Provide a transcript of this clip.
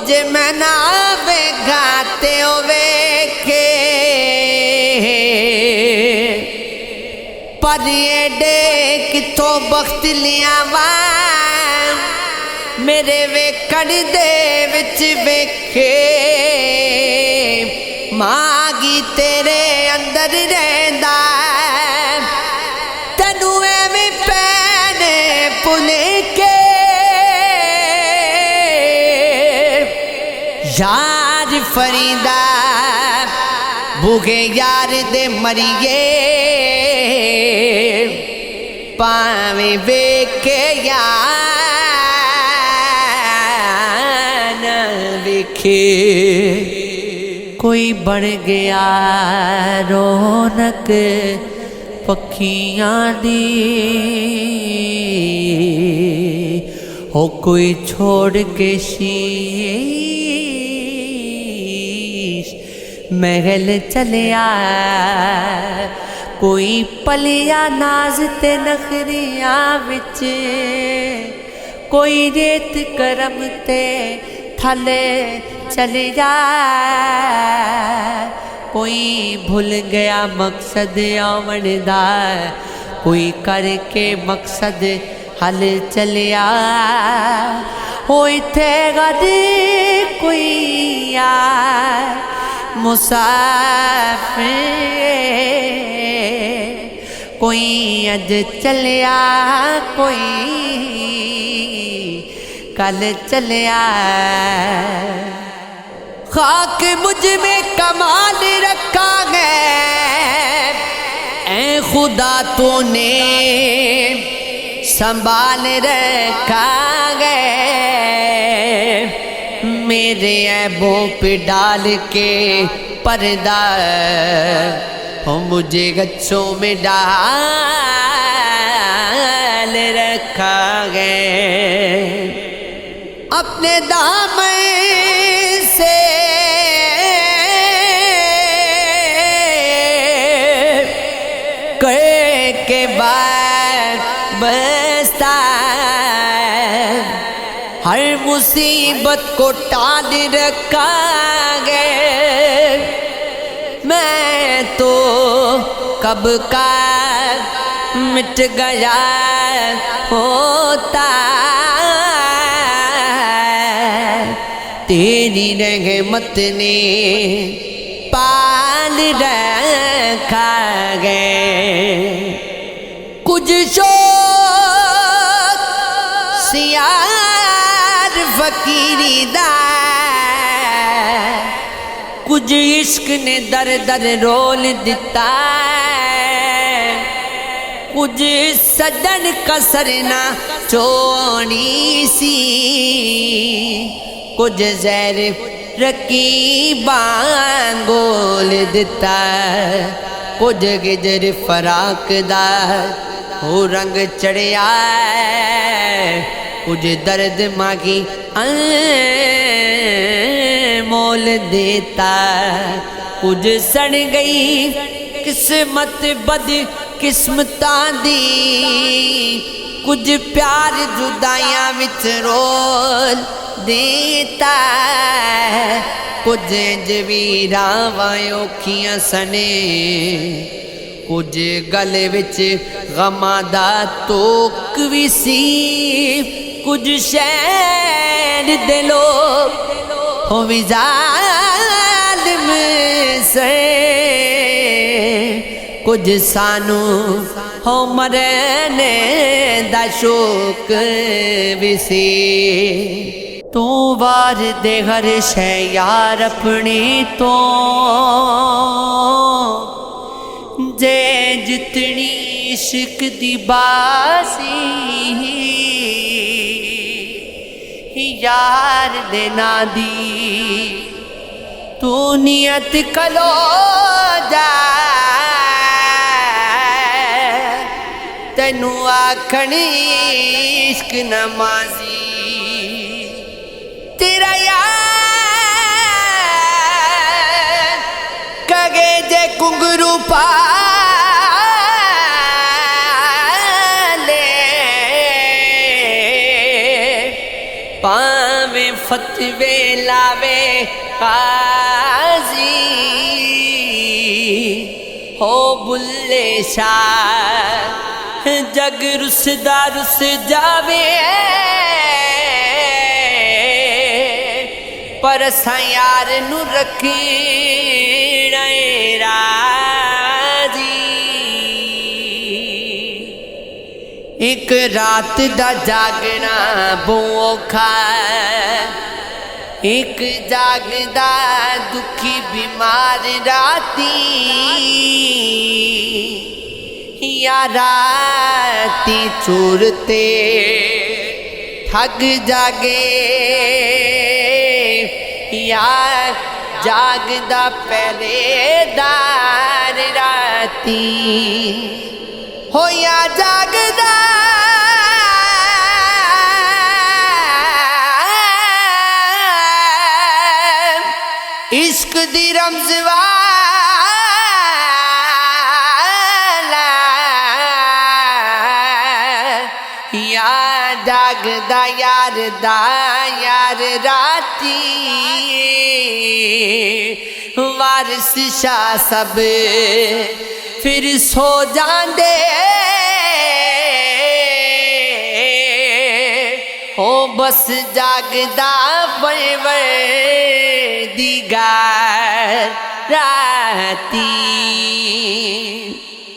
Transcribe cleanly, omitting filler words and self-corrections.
जे मैं ना बेगाते वेखे पर एडे किथों बख्त लिया वा मेरे वेकड़ दे विच वेखे मागी तेरे अंदर रहंदा तैनू एवें पैने भुल के यार फरीदा भूखे यार दे मरिए पावे वेखे यार न वेखे कोई बन गया रौनक पखियां दी हो कोई छोड़ के शीश महल चलिया कोई पलिया नाज ते नखरिया विच कोई रेत करम ते थले चले जा कोई भूल गया मकसद आवन दा कोई करके मकसद हल चलिया हो इत्थे गद कोई यार मुसाफिर कोई अज चलिया कोई कल चलिया खाक मुझ में कमाल रखा है ऐ खुदा तूने संभाल रखा है मेरे ऐबों पे डाल के पर्दा हो मुझे गच्छों में डाल रखा है अपने दामन से के बाद बस्ता हर मुसीबत को टाल रखा है मैं तो कब का मिट गया होता तेरी रहमत ने पाल रखा है कुछ शौक सियार फकीरी दा कुछ इश्क ने दर दर रोल दिता कुछ सदन कसर ना छोड़ी सी कुछ जहर रकीबां गोल दिता कुछ गिजर फराक दा हो रंग चढ़िया कुछ दर्द मागी मोल देता कुछ सड़ गई किस्मत बद किस्मतां दी कुछ प्यार जुदाइयां विच रोल देता कुछ जवीरा वायोखियां सने कुछ गले विच गमां दा तोक भी सी कुछ शहर दे लोग हो भी जालिम से कुछ सानू हो मरने दा शौक भी सी तू वार दे हर शै यार अपनी तो जे जितनी इश्क दी बासी यार दे ना दी तू नियत कलो जा तेनू आखनी इश्क नमाजी तेरा यार कगे जे कुंगरू पाले पावे फतवे लावे काजी हो बुल्ले शाह जग रुसदा रुस जावे पर असां यार नू रखीना राजी। एक रात दा जागना बहुत औखा एक जागदा दुखी बीमार राती या राती चूरते थक जागे या जागदा पहरेदार राती हो या जागदा इश्क दी रमज़ वाला या जागदा यार दा यार राती वारिस शाह सब फिर सो जांदे हो बस जागदा परवरदिगार राती।